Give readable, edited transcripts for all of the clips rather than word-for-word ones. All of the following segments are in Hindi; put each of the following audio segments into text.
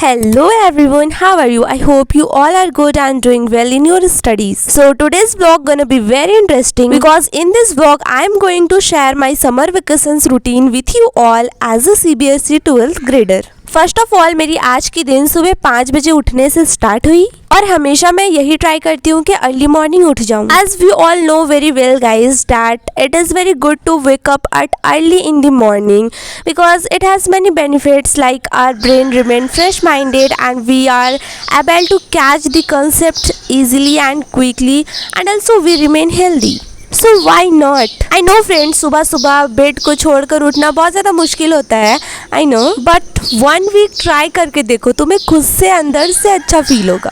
Hello everyone, how are you? I hope you all are good and doing well in your studies. So today's vlog gonna be very interesting because in this vlog I am going to share my summer vacations routine with you all as a CBSE 12th grader. First of all मेरी आज की दिन सुबह 5 बजे उठने से स्टार्ट हुई और हमेशा मैं यही ट्राई करती हूँ कि अर्ली मॉर्निंग उठ जाऊँ. As we all know very well guys that it is very good to wake up at early in the morning because it has many benefits like our brain remain fresh minded and we are able to catch the concept easily and quickly and also we remain healthy. So why not? I know friends, सुबह सुबह बेड को छोड़कर उठना बहुत ज़्यादा मुश्किल होता है. I know, but 1 week try करके देखो, तुम्हें खुद से अंदर से अच्छा फील होगा.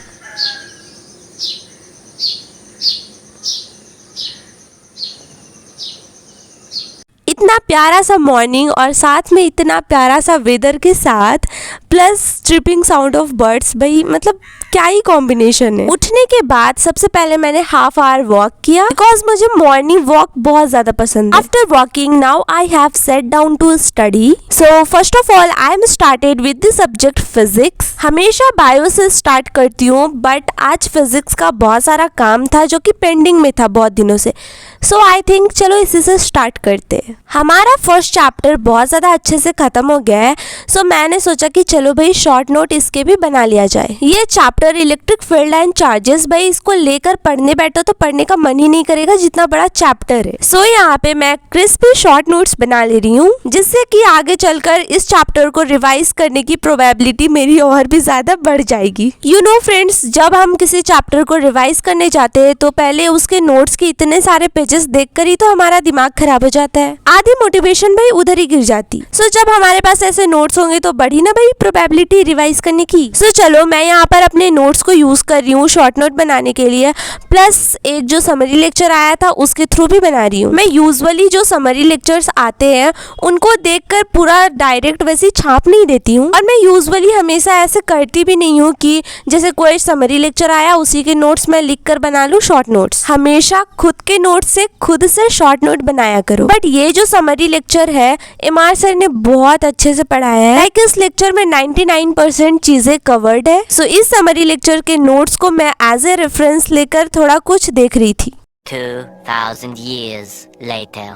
इतना प्यारा सा मॉर्निंग और साथ में इतना प्यारा सा वेदर के साथ plus tripping sound of birds, भाई मतलब क्या ही कॉम्बिनेशन है. उठने के बाद सबसे पहले मैंने हाफ आवर वॉक किया बिकॉज मुझे मॉर्निंग वॉक बहुत ज्यादा पसंद है. After walking now I have set down to study. So first of all I am started with the subject physics. हमेशा बायो से स्टार्ट करती हूँ बट आज फिजिक्स का बहुत सारा काम था जो कि पेंडिंग में था बहुत दिनों से. सो आई थिंक चलो इसी से स्टार्ट करते हैं. हमारा फर्स्ट चैप्टर बहुत ज़्यादा अच्छे से ख़त्म हो गया है. सो मैंने सोचा कि चलो भाई शॉर्ट नोट इसके भी बना लिया जाए. ये chapter electric field and charges, भाई इसको लेकर पढ़ने बैठो तो पढ़ने का मन ही नहीं करेगा जितना बड़ा चैप्टर है. सो यहाँ पे मैं क्रिस्पी शॉर्ट नोट्स बना ले रही हूँ जिससे कि आगे चलकर इस चैप्टर को रिवाइज करने की प्रोबेबिलिटी मेरी और भी ज़्यादा बढ़ जाएगी. यू नो फ्रेंड्स, जब हम किसी चैप्टर को रिवाइज करने जाते हैं तो पहले उसके नोट्स के इतने सारे पेजेस देखकर ही तो हमारा दिमाग खराब हो जाता है. आधी मोटिवेशन भाई उधर ही गिर जाती. सो जब हमारे पास ऐसे नोट्स होंगे तो बढ़ी ना भाई प्रोबेबिलिटी रिवाइज करने की. सो चलो मैं यहाँ पर अपने नोट्स को यूज कर रही हूँ शॉर्ट नोट बनाने के लिए, प्लस एक जो समरी लेक्चर आया था उसके थ्रू भी बना रही हूँ. मैं यूजुअली जो समरी लेक्चर्स आते हैं उनको देखकर पूरा डायरेक्ट वैसे छाप नहीं देती हूँ और मैं यूजुअली हमेशा ऐसे करती भी नहीं हूँ कि जैसे कोई समरी लेक्चर आया उसी के नोट्स मैं लिख कर बना लूँ शॉर्ट नोट्स. हमेशा खुद के नोट्स से खुद से शॉर्ट नोट बनाया करो. बट ये जो समरी लेक्चर है एमआर सर ने बहुत अच्छे से पढ़ाया है. लाइक इस लेक्चर में 99% चीजें कवर्ड है. सो इस समरी लेक्चर के नोट्स को मैं एज ए रेफरेंस लेकर थोड़ा कुछ देख रही थी. 2000 years later.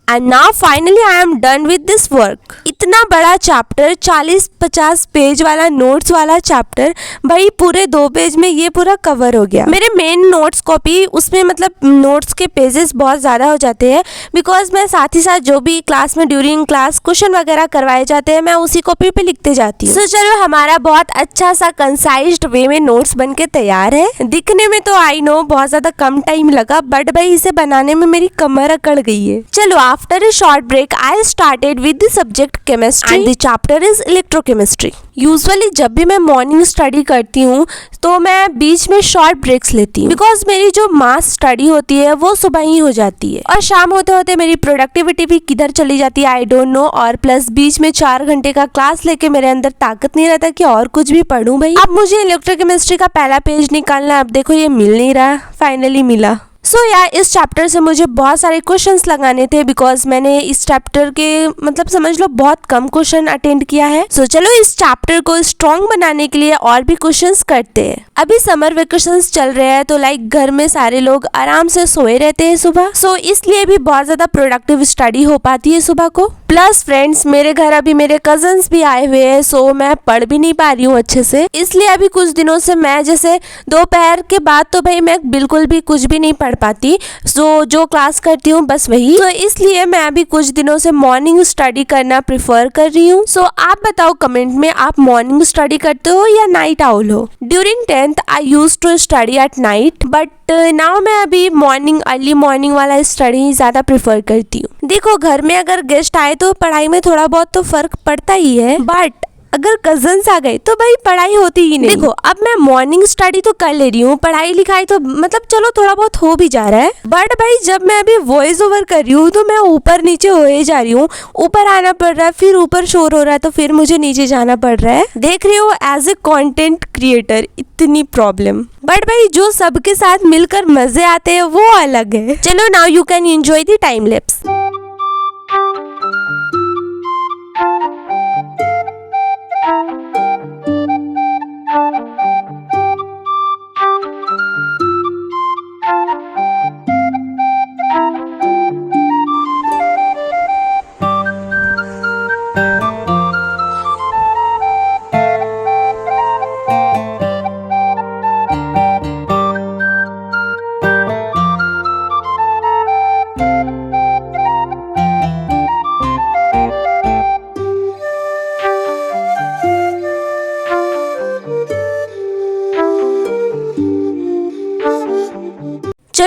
And now finally I am done with this work. इतना बड़ा चैप्टर 40-50 पेज वाला नोट्स वाला चैप्टर, भाई पूरे 2 पेज में ये पूरा कवर हो गया. मेरे मेन नोट्स कॉपी उसमें मतलब नोट्स के पेजेस बहुत ज़्यादा हो जाते हैं बिकॉज मैं साथ ही साथ जो भी क्लास में ड्यूरिंग क्लास क्वेश्चन वगैरह करवाए जाते हैं मैं उसी कॉपी पे लिखते जाती हूँ. सो चलो हमारा बहुत अच्छा सा कंसाइज्ड वे में नोट्स बन के तैयार है. दिखने में तो आई नो बहुत ज़्यादा कम टाइम लगा बट भाई इसे बनाने में मेरी कमर अकड़ गई है. चलो after a short break, I started with the subject chemistry and the chapter is electrochemistry. Usually जब भी मैं मॉर्निंग स्टडी करती हूँ तो मैं बीच में शॉर्ट ब्रेक्स लेती हूँ बिकॉज मेरी जो मास स्टडी होती है वो सुबह ही हो जाती है और शाम होते होते मेरी प्रोडक्टिविटी भी किधर चली जाती है आई डोंट नो. और प्लस बीच में 4 घंटे का क्लास लेके मेरे अंदर ताकत नहीं रहता कि और कुछ भी पढूं. भाई अब मुझे इलेक्ट्रोकेमिस्ट्री का पहला पेज निकालना है. अब देखो ये मिल नहीं रहा, फाइनली मिला. सो यार इस चैप्टर से मुझे बहुत सारे क्वेश्चंस लगाने थे बिकॉज मैंने इस चैप्टर के मतलब समझ लो बहुत कम क्वेश्चन अटेंड किया है. सो चलो इस चैप्टर को स्ट्रॉन्ग बनाने के लिए और भी क्वेश्चंस करते हैं. अभी समर वेकेशंस चल रहे हैं तो लाइक घर में सारे लोग आराम से सोए रहते हैं सुबह. सो इसलिए भी बहुत ज्यादा प्रोडक्टिव स्टडी हो पाती है सुबह को. प्लस फ्रेंड्स मेरे घर अभी मेरे कजन्स भी आए हुए हैं सो मैं पढ़ भी नहीं पा रही हूँ अच्छे से. इसलिए अभी कुछ दिनों से मैं जैसे दोपहर के बाद तो भाई मैं बिल्कुल भी कुछ भी नहीं पढ़ पाती. सो जो क्लास करती हूँ बस वही. तो इसलिए मैं अभी कुछ दिनों से मॉर्निंग स्टडी करना प्रिफर कर रही हूँ. सो आप बताओ कमेंट में आप मॉर्निंग स्टडी करते हो या नाइट आउल हो. During 10th I use to study at night but now मैं अभी मॉर्निंग अर्ली मॉर्निंग वाला स्टडी ज़्यादा प्रिफर करती हूँ. देखो घर में अगर गेस्ट आए तो पढ़ाई में थोड़ा बहुत तो फर्क पड़ता ही है बट अगर कजन्स आ गए तो भाई पढ़ाई होती ही नहीं. देखो अब मैं मॉर्निंग स्टडी तो कर ले रही हूँ, पढ़ाई लिखाई तो मतलब चलो थोड़ा बहुत हो भी जा रहा है बट भाई जब मैं अभी वॉइस ओवर कर रही हूँ तो मैं ऊपर नीचे होए जा रही हूँ. ऊपर आना पड़ रहा है, फिर ऊपर शोर हो रहा है तो फिर मुझे नीचे जाना पड़ रहा है. देख रही हो एज ए कंटेंट क्रिएटर इतनी प्रॉब्लम. बट भाई जो सबके साथ मिलकर मजे आते हैं वो अलग है. चलो now you can enjoy the time lapse.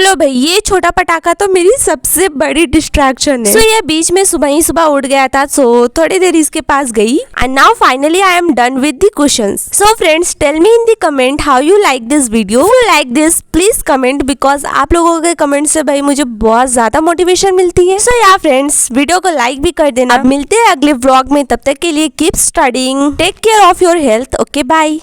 चलो भाई, ये छोटा पटाखा तो मेरी सबसे बड़ी डिस्ट्रैक्शन है। ये बीच में सुबह ही सुबह उठ गया था, सो थोड़ी देर इसके पास गई। And now finally I am done with the questions. So friends, tell me in the comment how you like this video. If you like this please comment, because आप लोगों के कमेंट से भाई मुझे बहुत ज्यादा मोटिवेशन मिलती है। सो या फ्रेंड्स, वीडियो को लाइक भी कर देना। अब मिलते हैं अगले व्लॉग में, तब तक के लिए keep studying, take care of your health. Okay, bye.